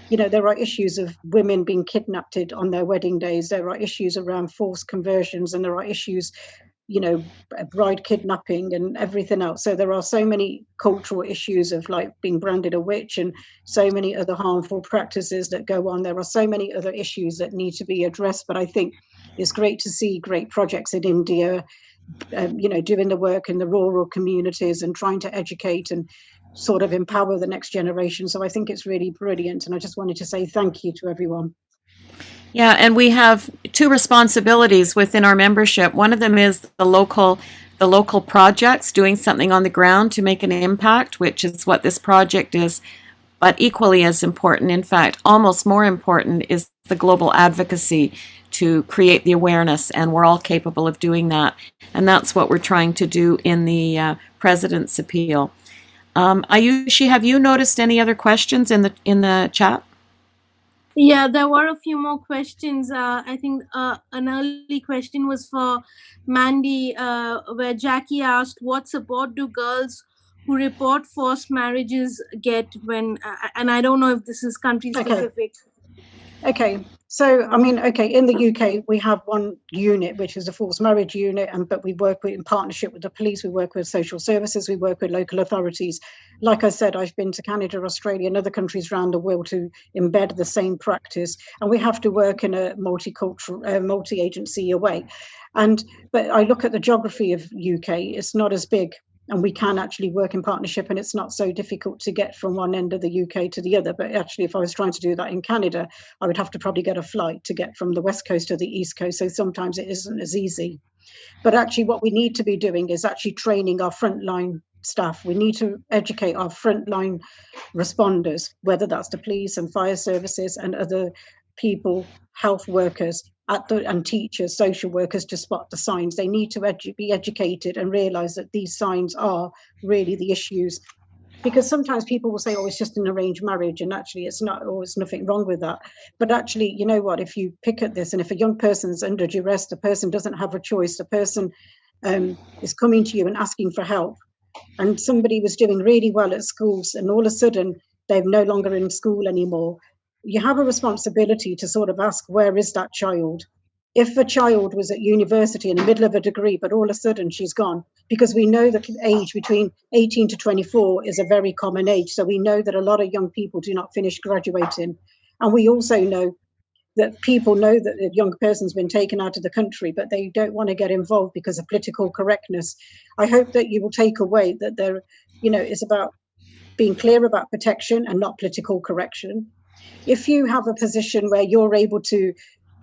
There are issues of women being kidnapped on their wedding days, there are issues around forced conversions, and there are issues, bride kidnapping and everything else. So there are so many cultural issues of like being branded a witch and so many other harmful practices that go on. There are so many other issues that need to be addressed. But I think it's great to see great projects in India, doing the work in the rural communities and trying to educate and sort of empower the next generation. So I think it's really brilliant. And I just wanted to say thank you to everyone. Yeah, and we have two responsibilities within our membership. One of them is the local projects, doing something on the ground to make an impact, which is what this project is. But equally as important, in fact, almost more important, is the global advocacy to create the awareness, and we're all capable of doing that. And that's what we're trying to do in the President's Appeal. Ayushi, have you noticed any other questions in the chat? Yeah, there were a few more questions. I think an early question was for Mandy, where Jackie asked, what support do girls who report forced marriages get when, and I don't know if this is country specific. Okay. So, I mean, in the UK, we have one unit, which is a forced marriage unit, but we work in partnership with the police, we work with social services, we work with local authorities. Like I said, I've been to Canada, Australia, and other countries around the world to embed the same practice. And we have to work in a multicultural, multi-agency way. But I look at the geography of UK, it's not as big. And we can actually work in partnership, and it's not so difficult to get from one end of the UK to the other. But actually, if I was trying to do that in Canada, I would have to probably get a flight to get from the West Coast to the East Coast. So sometimes it isn't as easy. But actually, what we need to be doing is actually training our frontline staff. We need to educate our frontline responders, whether that's the police and fire services and other people, health workers, and teachers, social workers, to spot the signs. They need to be educated and realize that these signs are really the issues. Because sometimes people will say, oh, it's just an arranged marriage, and actually it's not, or there's nothing wrong with that. But actually, you know what, if you pick at this, and if a young person's under duress, the person doesn't have a choice, the person is coming to you and asking for help, and somebody was doing really well at schools, and all of a sudden they're no longer in school anymore, you have a responsibility to sort of ask, where is that child? If a child was at university in the middle of a degree, but all of a sudden she's gone, because we know that age between 18 to 24 is a very common age. So we know that a lot of young people do not finish graduating. And we also know that people know that a young person's been taken out of the country, but they don't want to get involved because of political correctness. I hope that you will take away that there, it's about being clear about protection and not political correction. If you have a position where you're able to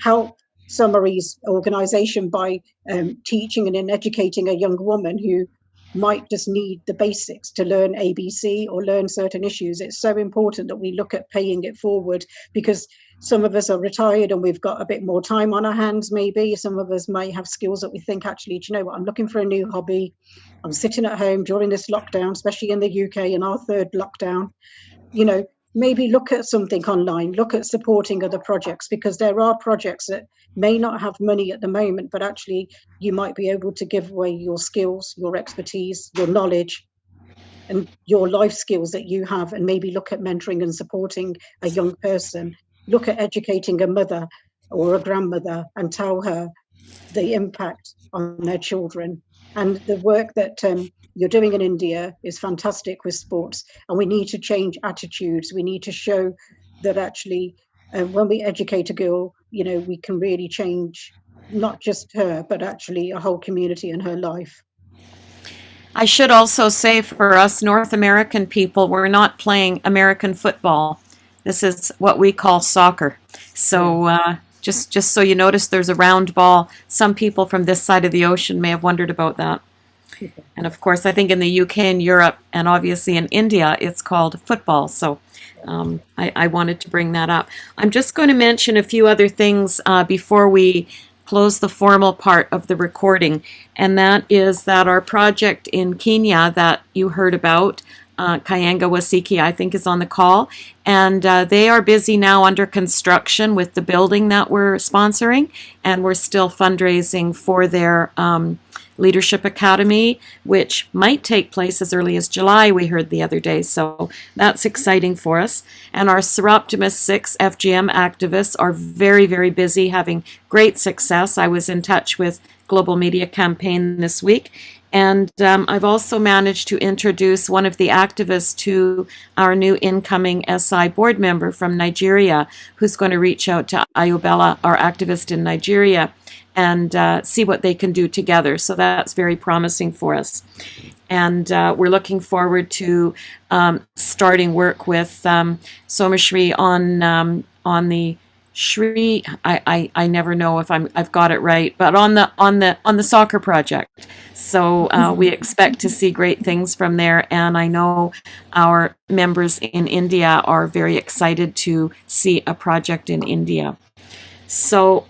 help Somaree's organization by teaching and educating a young woman who might just need the basics to learn ABC or learn certain issues, it's so important that we look at paying it forward, because some of us are retired and we've got a bit more time on our hands. Maybe some of us may have skills that we think, actually, do you know what, I'm looking for a new hobby. I'm sitting at home during this lockdown, especially in the UK in our third lockdown. Maybe look at something online, look at supporting other projects, because there are projects that may not have money at the moment, but actually you might be able to give away your skills, your expertise, your knowledge, and your life skills that you have, and maybe look at mentoring and supporting a young person. Look at educating a mother or a grandmother and tell her the impact on their children. And the work that you're doing in India is fantastic with sports, and we need to change attitudes. We need to show that actually when we educate a girl, we can really change not just her, but actually a whole community and her life. I should also say for us North American people, we're not playing American football. This is what we call soccer. So just so you notice, there's a round ball. Some people from this side of the ocean may have wondered about that. And of course, I think in the UK and Europe, and obviously in India, it's called football. So I wanted to bring that up. I'm just going to mention a few other things before we close the formal part of the recording. And that is that our project in Kenya that you heard about, Kayanga Wasiki, I think, is on the call. And they are busy now under construction with the building that we're sponsoring. And we're still fundraising for their Leadership Academy, which might take place as early as July, we heard the other day. So that's exciting for us. And our Soroptimist 6 FGM activists are very, very busy, having great success. I was in touch with Global Media Campaign this week. And I've also managed to introduce one of the activists to our new incoming SI board member from Nigeria, who's going to reach out to Ayobela, our activist in Nigeria, and see what they can do together. So that's very promising for us. And we're looking forward to starting work with Sumishri on the Shri. I never know if I've got it right, but on the soccer project. So we expect to see great things from there, and I know our members in India are very excited to see a project in India. So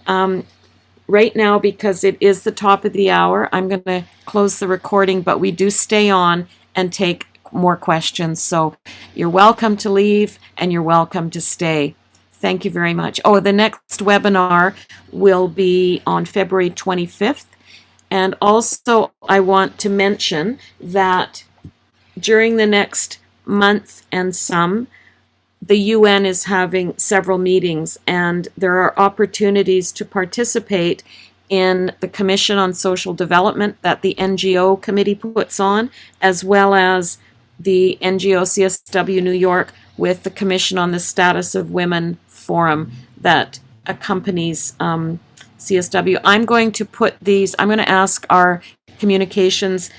right now, because it is the top of the hour, I'm going to close the recording, but we do stay on and take more questions. So you're welcome to leave and you're welcome to stay. Thank you very much. Oh, the next webinar will be on February 25th. And also, I want to mention that during the next month and some, the UN is having several meetings, and there are opportunities to participate in the Commission on Social Development that the NGO committee puts on, as well as the NGO CSW New York with the Commission on the Status of Women forum that accompanies CSW. I'm going to ask our communications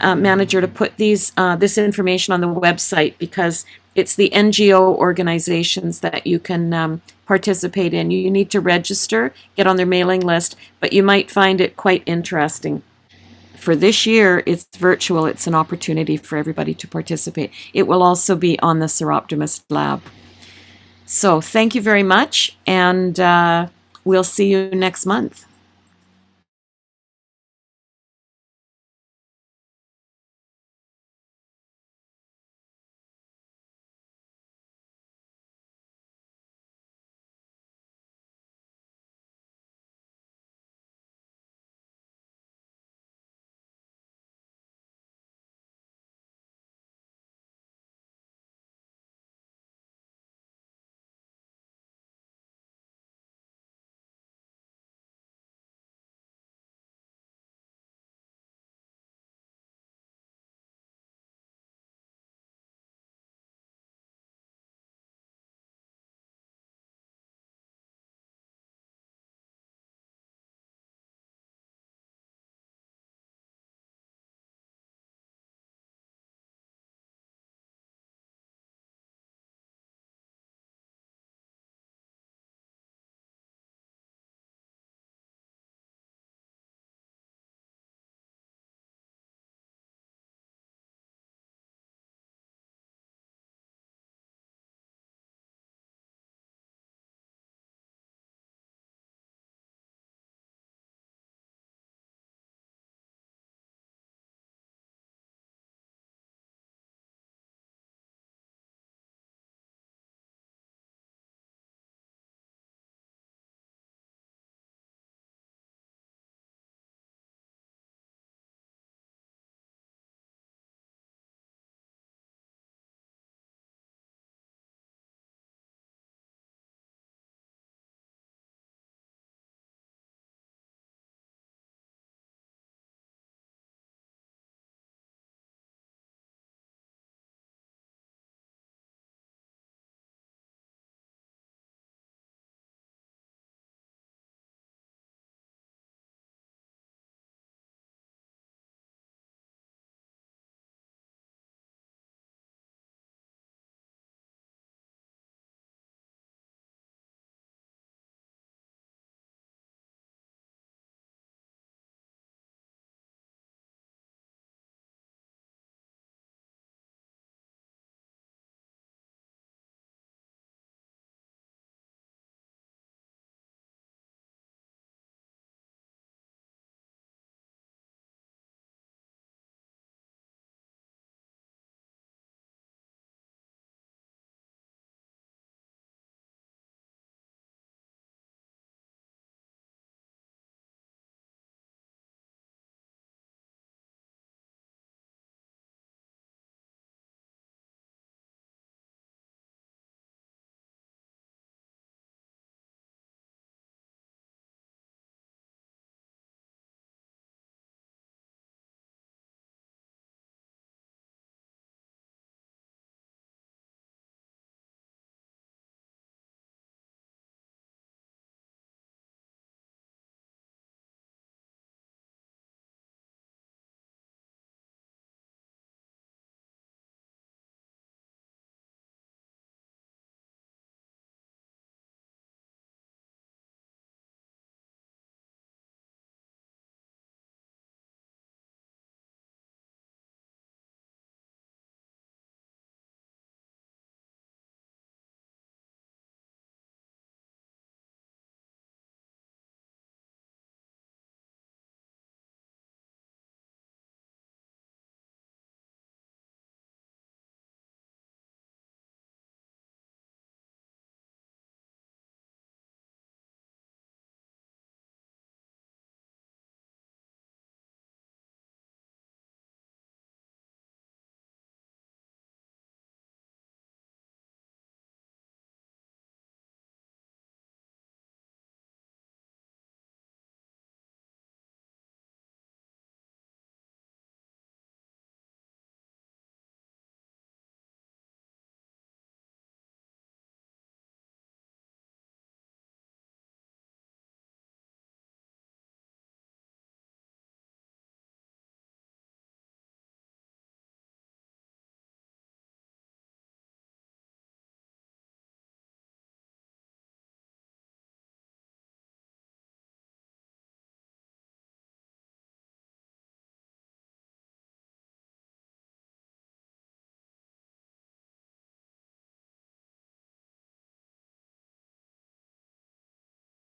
manager to put this information on the website, because it's the NGO organizations that you can participate in. You need to register, get on their mailing list, but you might find it quite interesting. For this year, it's virtual. It's an opportunity for everybody to participate. It will also be on the Soroptimist Lab. So thank you very much, and we'll see you next month.